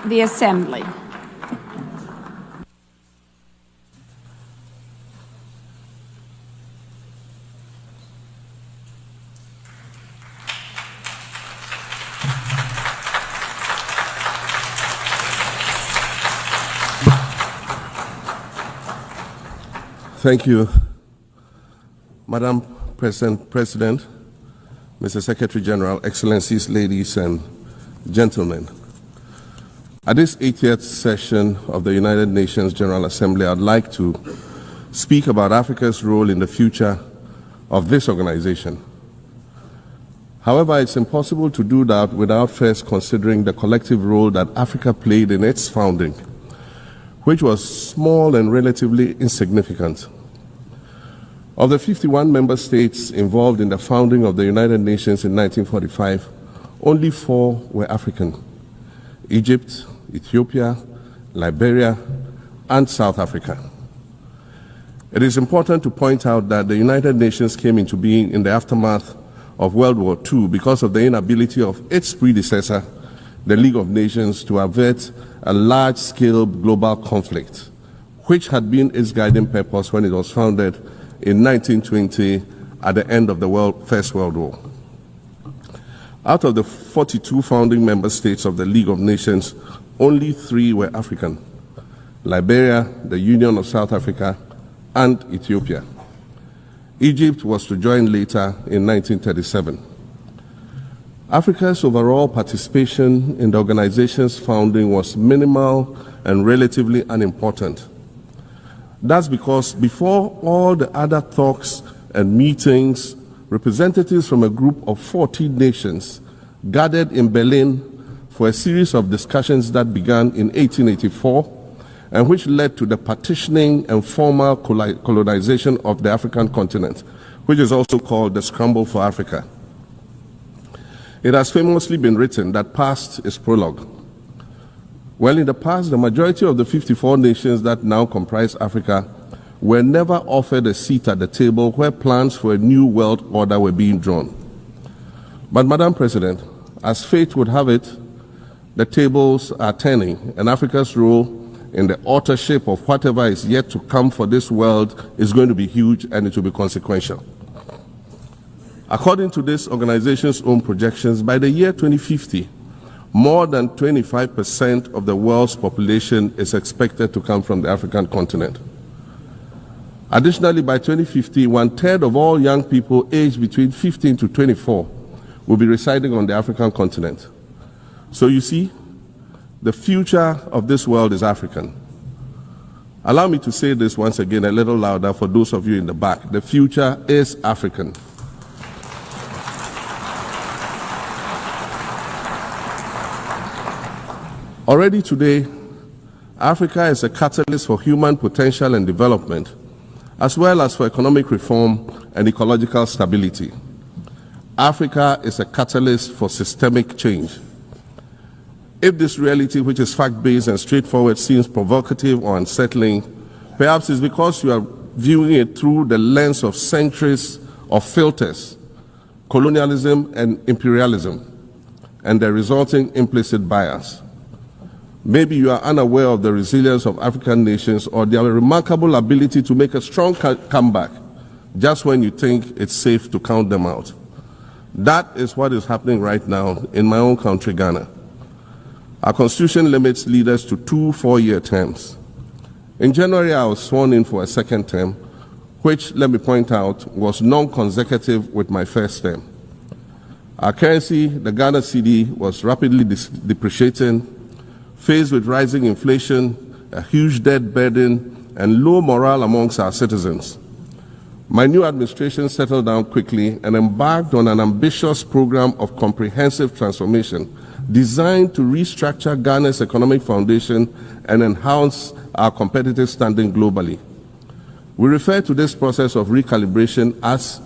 the Assembly. Thank you, Madam President, Mr. Secretary General, Excellencies, ladies and gentlemen. At this 80th session of the United Nations General Assembly, I'd like to speak about Africa's role in the future of this organization. However, it's impossible to do that without first considering the collective role that Africa played in its founding, which was small and relatively insignificant. Of the 51 member states involved in the founding of the United Nations in 1945, only 4 were African: Egypt, Ethiopia, Liberia, and South Africa. It is important to point out that the United Nations came into being in the aftermath of World War II because of the inability of its predecessor, the League of Nations, to avert a large-scale global conflict, which had been its guiding purpose when it was founded in 1920 at the end of the First World War. Out of the 42 founding member states of the League of Nations, only 3 were African: Liberia, the Union of South Africa, and Ethiopia. Egypt was to join later in 1937. Africa's overall participation in the organization's founding was minimal and relatively unimportant. That's because before all the other talks and meetings, representatives from a group of 14 nations gathered in Berlin for a series of discussions that began in 1884 and which led to the partitioning and formal colonization of the African continent, which is also called the Scramble for Africa. It has famously been written that past is prologue. Well, in the past, the majority of the 54 nations that now comprise Africa were never offered a seat at the table where plans for a new world order were being drawn. But, Madam President, as fate would have it, the tables are turning, and Africa's role in the authorship of whatever is yet to come for this world is going to be huge, and it will be consequential. According to this organization's own projections, by the year 2050, more than 25% of the world's population is expected to come from the African continent. Additionally, by 2050, 1/3 of all young people aged between 15 to 24 will be residing on the African continent. So you see, the future of this world is African. Allow me to say this once again a little louder for those of you in the back. The future is African. Already today, Africa is a catalyst for human potential and development, as well as for economic reform and ecological stability. Africa is a catalyst for systemic change. If this reality, which is fact-based and straightforward, seems provocative or unsettling, perhaps it's because you are viewing it through the lens of centuries of filters, colonialism and imperialism, and the resulting implicit bias. Maybe you are unaware of the resilience of African nations or their remarkable ability to make a strong comeback just when you think it's safe to count them out. That is what is happening right now in my own country, Ghana. Our constitution limits leaders to 2 4-year terms. In January, I was sworn in for a second term, which, let me point out, was non-consecutive with my first term. Our currency, the Ghana cedi, was rapidly depreciating, faced with rising inflation, a huge debt burden, and low morale amongst our citizens. My new administration settled down quickly and embarked on an ambitious program of comprehensive transformation designed to restructure Ghana's economic foundation and enhance our competitive standing globally. We refer to this process of recalibration as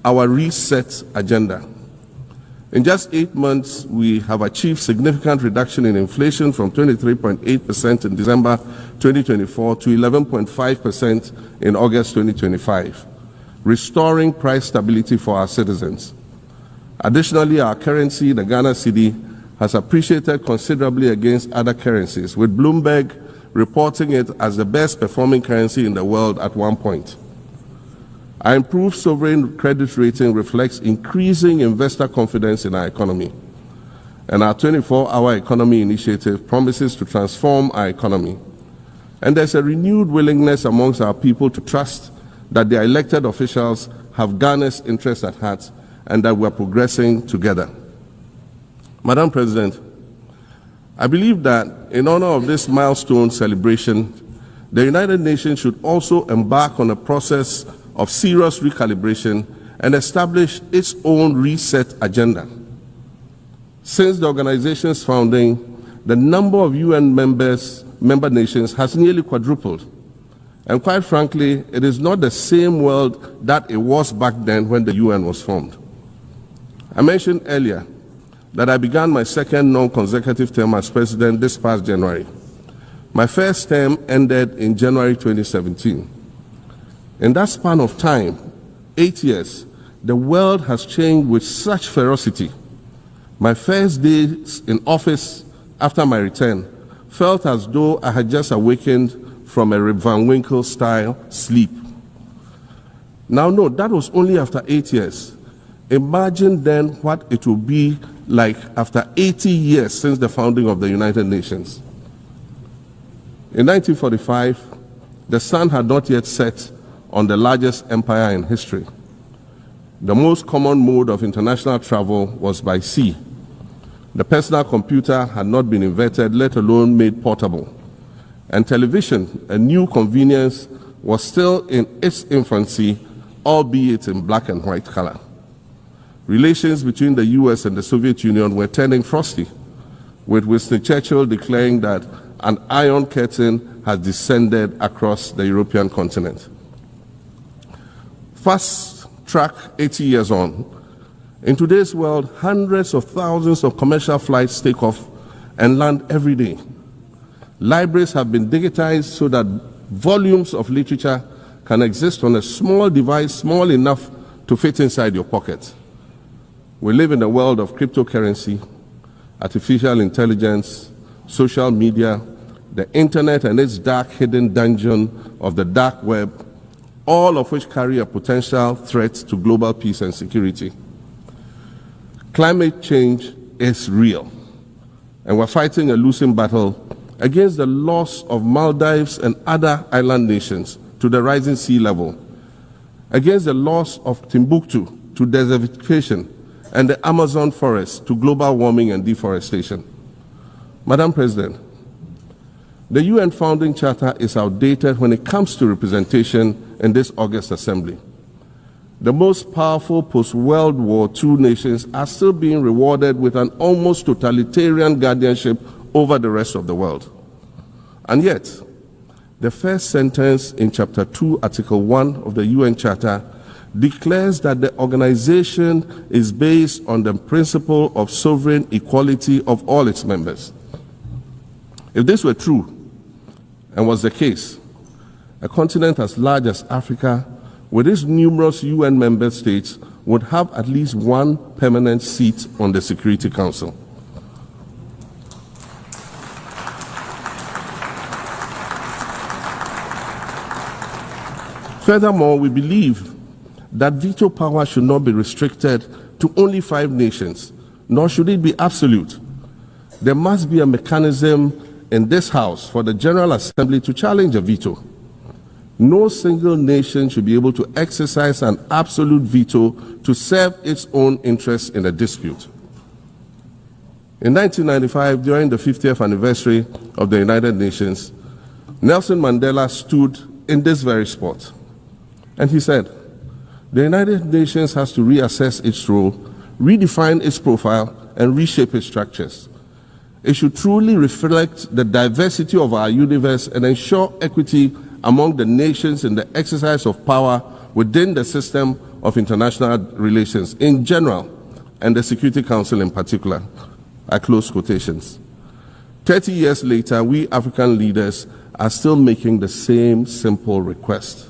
our reset agenda. In just 8 months, we have achieved significant reduction in inflation from 23.8% in December 2024 to 11.5% in August 2025, restoring price stability for our citizens. Additionally, our currency, the Ghana cedi, has appreciated considerably against other currencies, with Bloomberg reporting it as the best performing currency in the world at one point. Our improved sovereign credit rating reflects increasing investor confidence in our economy, and our 24-hour economy initiative promises to transform our economy. And there's a renewed willingness amongst our people to trust that their elected officials have Ghana's interests at heart and that we're progressing together. Madam President, I believe that in honor of this milestone celebration, the United Nations should also embark on a process of serious recalibration and establish its own reset agenda. Since the organization's founding, the number of UN member nations has nearly quadrupled. And quite frankly, it is not the same world that it was back then when the UN was formed. I mentioned earlier that I began my second non-consecutive term as president this past January. My first term ended in January 2017. In that span of time, 8 years, the world has changed with such ferocity. My first days in office after my return felt as though I had just awakened from a Rip Van Winkle-style sleep. Now, no, that was only after 8 years. Imagine then what it will be like after 80 years since the founding of the United Nations. In 1945, the sun had not yet set on the largest empire in history. The most common mode of international travel was by sea. The personal computer had not been invented, let alone made portable. And television, a new convenience, was still in its infancy, albeit in black and white color. Relations between the US and the Soviet Union were turning frosty, with Winston Churchill declaring that an iron curtain has descended across the European continent. Fast track 80 years on, in today's world, hundreds of thousands of commercial flights take off and land every day. Libraries have been digitized so that volumes of literature can exist on a small device, small enough to fit inside your pocket. We live in a world of cryptocurrency, artificial intelligence, social media, the internet and its dark hidden dungeon of the dark web, all of which carry a potential threat to global peace and security. Climate change is real, and we're fighting a losing battle against the loss of Maldives and other island nations to the rising sea level, against the loss of Timbuktu to desertification and the Amazon forest to global warming and deforestation. Madam President, the UN Founding Charter is outdated when it comes to representation in this august assembly. The most powerful post-World War II nations are still being rewarded with an almost totalitarian guardianship over the rest of the world. And yet, the first sentence in Chapter 2, Article 1 of the UN Charter declares that the organization is based on the principle of sovereign equality of all its members. If this were true, and was the case, a continent as large as Africa, with its numerous UN member states, would have at least one permanent seat on the Security Council. Furthermore, we believe that veto power should not be restricted to only 5 nations, nor should it be absolute. There must be a mechanism in this House for the General Assembly to challenge a veto. No single nation should be able to exercise an absolute veto to serve its own interests in a dispute. In 1995, during the 50th anniversary of the United Nations, Nelson Mandela stood in this very spot, and he said, "The United Nations has to reassess its role, redefine its profile, and reshape its structures. It should truly reflect the diversity of our universe and ensure equity among the nations in the exercise of power within the system of international relations in general and the Security Council in particular." I close quotations. 30 years later, we African leaders are still making the same simple request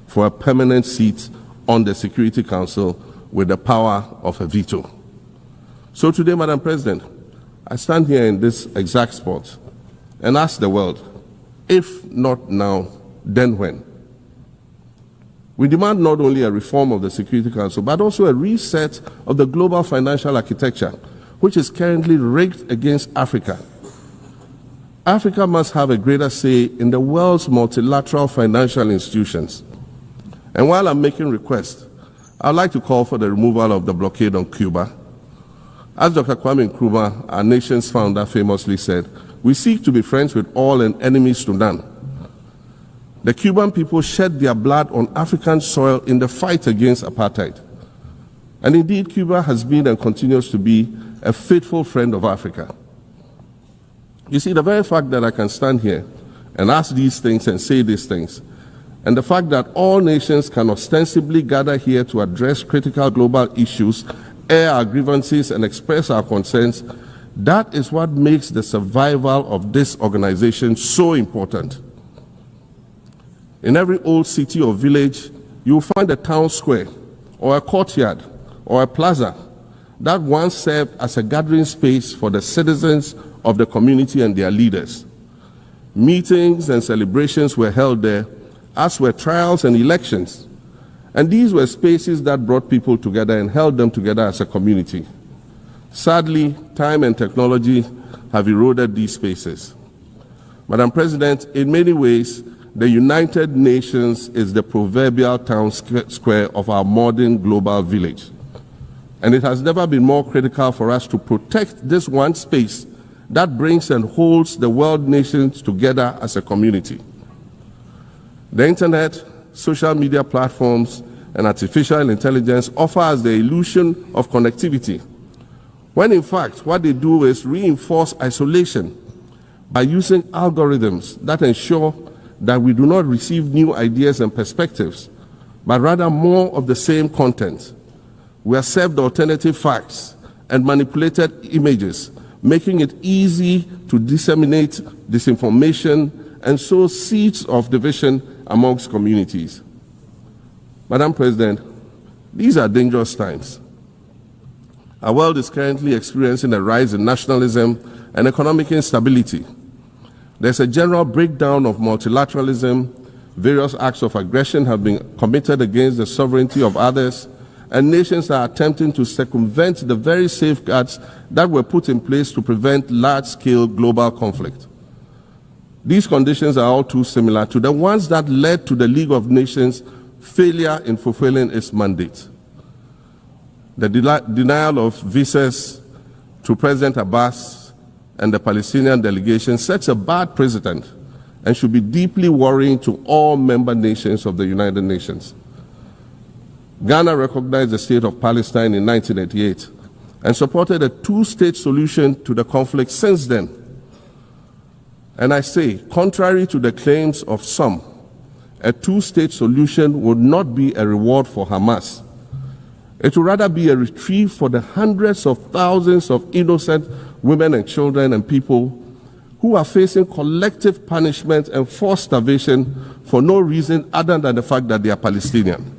for a permanent seat on the Security Council with the power of a veto. So today, Madam President, I stand here in this exact spot and ask the world, if not now, then when? We demand not only a reform of the Security Council, but also a reset of the global financial architecture, which is currently rigged against Africa. Africa must have a greater say in the world's multilateral financial institutions. And while I'm making requests, I'd like to call for the removal of the blockade on Cuba. As Dr. Kwame Nkrumah, our nation's founder, famously said, we seek to be friends with all and enemies to none. The Cuban people shed their blood on African soil in the fight against apartheid. And indeed, Cuba has been and continues to be a faithful friend of Africa. You see, the very fact that I can stand here and ask these things and say these things, and the fact that all nations can ostensibly gather here to address critical global issues, air our grievances, and express our concerns, that is what makes the survival of this organization so important. In every old city or village, you will find a town square, or a courtyard, or a plaza that once served as a gathering space for the citizens of the community and their leaders. Meetings and celebrations were held there, as were trials and elections. And these were spaces that brought people together and held them together as a community. Sadly, time and technology have eroded these spaces. Madam President, in many ways, the United Nations is the proverbial town square of our modern global village. And it has never been more critical for us to protect this one space that brings and holds the world nations together as a community. The internet, social media platforms, and artificial intelligence offer us the illusion of connectivity, when in fact what they do is reinforce isolation by using algorithms that ensure that we do not receive new ideas and perspectives, but rather more of the same content. We are served alternative facts and manipulated images, making it easy to disseminate disinformation and sow seeds of division amongst communities. Madam President, these are dangerous times. Our world is currently experiencing a rise in nationalism and economic instability. There's a general breakdown of multilateralism. Various acts of aggression have been committed against the sovereignty of others, and nations are attempting to circumvent the very safeguards that were put in place to prevent large-scale global conflict. These conditions are all too similar to the ones that led to the League of Nations' failure in fulfilling its mandate. The denial of visas to President Abbas and the Palestinian delegation sets a bad precedent and should be deeply worrying to all member nations of the United Nations. Ghana recognized the state of Palestine in 1988 and supported a two-state solution to the conflict since then. And I say, contrary to the claims of some, a two-state solution would not be a reward for Hamas. It would rather be a reprieve for the hundreds of thousands of innocent women and children and people who are facing collective punishment and forced starvation for no reason other than the fact that they are Palestinian.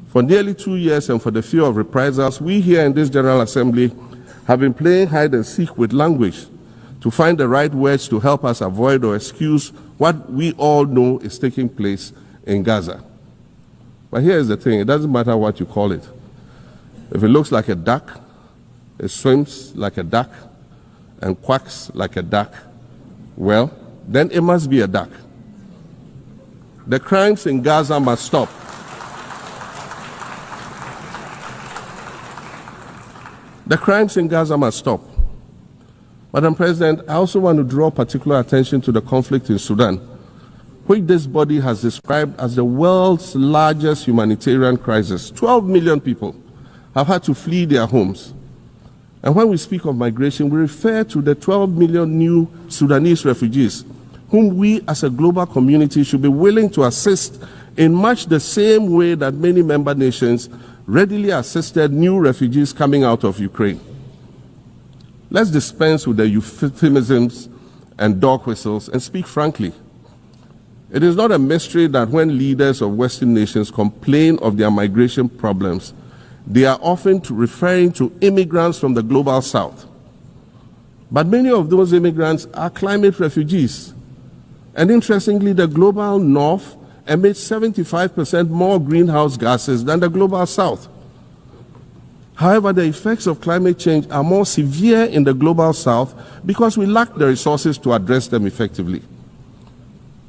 For nearly 2 years and for the fear of reprisals, we here in this General Assembly have been playing hide and seek with language to find the right words to help us avoid or excuse what we all know is taking place in Gaza. But here's the thing, it doesn't matter what you call it. If it looks like a duck, it swims like a duck, and quacks like a duck, well, then it must be a duck. The crimes in Gaza must stop. The crimes in Gaza must stop. Madam President, I also want to draw particular attention to the conflict in Sudan, which this body has described as the world's largest humanitarian crisis. 12 million people have had to flee their homes. And when we speak of migration, we refer to the 12 million new Sudanese refugees, whom we as a global community should be willing to assist in much the same way that many member nations readily assisted new refugees coming out of Ukraine. Let's dispense with the euphemisms and dog whistles and speak frankly. It is not a mystery that when leaders of Western nations complain of their migration problems, they are often referring to immigrants from the global South. But many of those immigrants are climate refugees. And interestingly, the global north emits 75% more greenhouse gases than the global south. However, the effects of climate change are more severe in the global south because we lack the resources to address them effectively.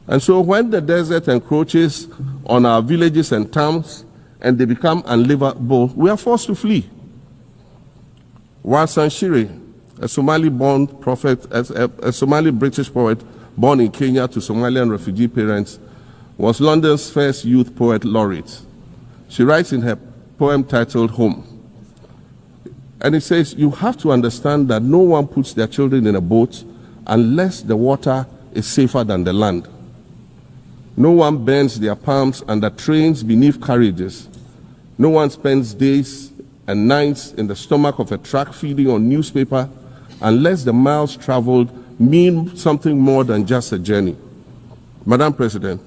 And so when the desert encroaches on our villages and towns and they become unlivable, we are forced to flee. Wassan Shire, a Somali-born prophet, a Somali-British poet born in Kenya to Somalian refugee parents, was London's first youth poet laureate. She writes in her poem titled Home. And it says, you have to understand that no one puts their children in a boat unless the water is safer than the land. No one bends their palms under trains beneath carriages. No one spends days and nights in the stomach of a truck feeding on newspaper unless the miles traveled mean something more than just a journey. Madam President,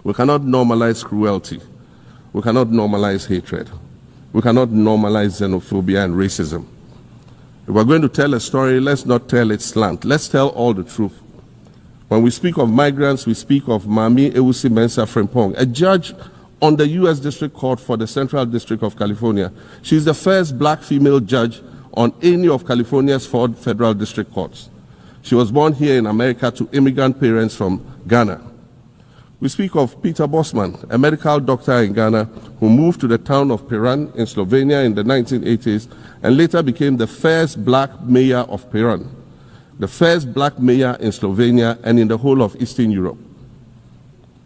we cannot normalize cruelty. We cannot normalize hatred. We cannot normalize xenophobia and racism. If we're going to tell a story, let's not tell its slant. Let's tell all the truth. When we speak of migrants, we speak of Mami Ewusi Mensah Frimpong, a judge on the U.S. District Court for the Central District of California. She's the first black female judge on any of California's 4 federal district courts. She was born here in America to immigrant parents from Ghana. We speak of Peter Bosman, a medical doctor in Ghana who moved to the town of Piran in Slovenia in the 1980s and later became the first black mayor of Piran, the first black mayor in Slovenia and in the whole of Eastern Europe.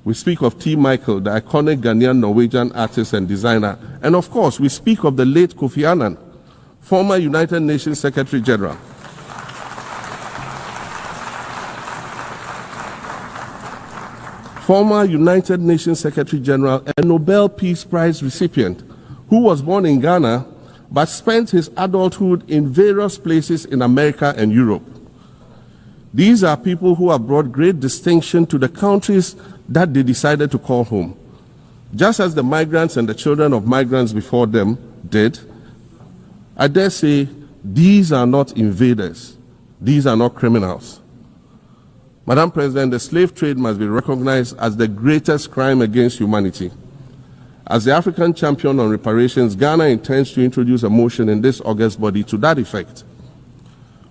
We speak of T. Michael, the iconic Ghanaian Norwegian artist and designer. And of course, we speak of the late Kofi Annan, former United Nations Secretary General. Former United Nations Secretary General and Nobel Peace Prize recipient, who was born in Ghana but spent his adulthood in various places in America and Europe. These are people who have brought great distinction to the countries that they decided to call home. Just as the migrants and the children of migrants before them did, I dare say these are not invaders. These are not criminals. Madam President, the slave trade must be recognized as the greatest crime against humanity. As the African champion on reparations, Ghana intends to introduce a motion in this August body to that effect.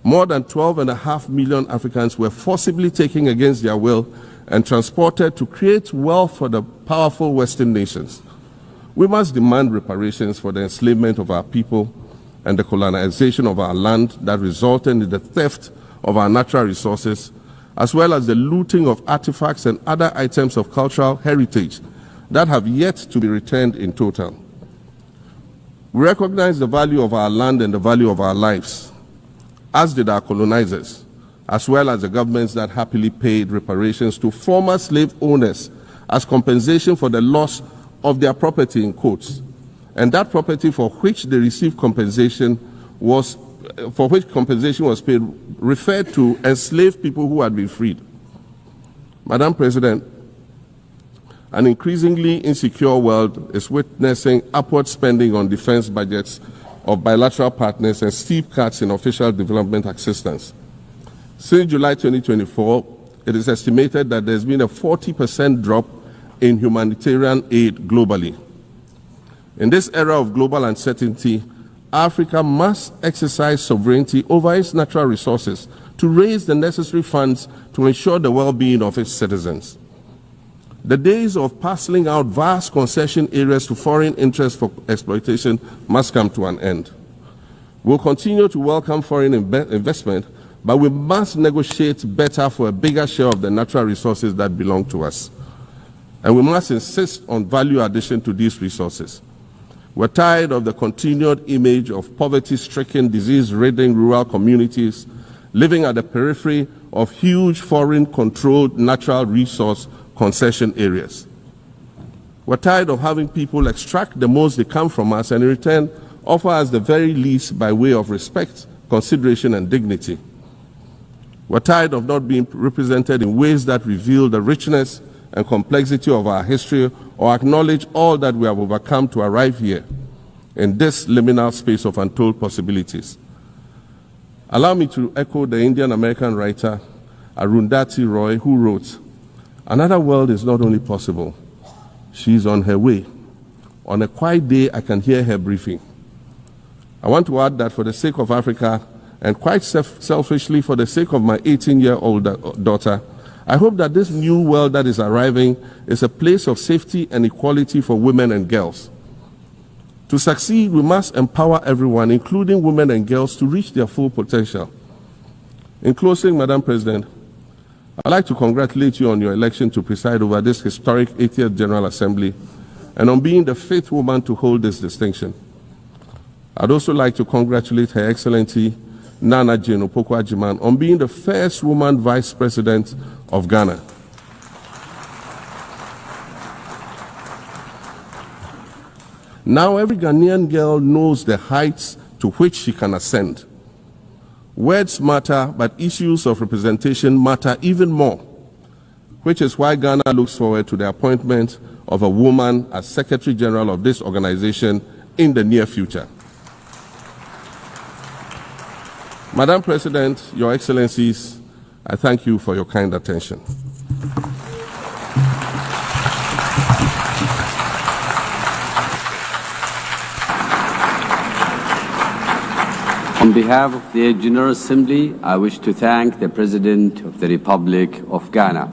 More than 12.5 million Africans were forcibly taken against their will and transported to create wealth for the powerful Western nations. We must demand reparations for the enslavement of our people and the colonization of our land that resulted in the theft of our natural resources, as well as the looting of artifacts and other items of cultural heritage that have yet to be returned in total. We recognize the value of our land and the value of our lives, as did our colonizers, as well as the governments that happily paid reparations to former slave owners as compensation for the loss of their property, in quotes, and that property for which they received compensation was paid referred to enslaved people who had been freed. Madam President, an increasingly insecure world is witnessing upward spending on defense budgets of bilateral partners and steep cuts in official development assistance. Since July 2024, it is estimated that there's been a 40% drop in humanitarian aid globally. In this era of global uncertainty, Africa must exercise sovereignty over its natural resources to raise the necessary funds to ensure the well-being of its citizens. The days of parceling out vast concession areas to foreign interests for exploitation must come to an end. We'll continue to welcome foreign investment, but we must negotiate better for a bigger share of the natural resources that belong to us. And we must insist on value addition to these resources. We're tired of the continued image of poverty-stricken, disease-ridden rural communities living at the periphery of huge foreign-controlled natural resource concession areas. We're tired of having people extract the most they can from us and in return offer us the very least by way of respect, consideration, and dignity. We're tired of not being represented in ways that reveal the richness and complexity of our history or acknowledge all that we have overcome to arrive here in this liminal space of untold possibilities. Allow me to echo the Indian-American writer Arundhati Roy, who wrote, "Another world is not only possible, she is on her way. On a quiet day, I can hear her briefing." I want to add that for the sake of Africa, and quite selfishly for the sake of my 18-year-old daughter, I hope that this new world that is arriving is a place of safety and equality for women and girls. To succeed, we must empower everyone, including women and girls, to reach their full potential. In closing, Madam President, I'd like to congratulate you on your election to preside over this historic 80th General Assembly and on being the 5th woman to hold this distinction. I'd also like to congratulate Her Excellency Nana Jane Opoku-Agyeman on being the first woman Vice President of Ghana. Now every Ghanaian girl knows the heights to which she can ascend. Words matter, but issues of representation matter even more, which is why Ghana looks forward to the appointment of a woman as Secretary General of this organization in the near future. Madam President, Your Excellencies, I thank you for your kind attention. On behalf of the General Assembly, I wish to thank the President of the Republic of Ghana.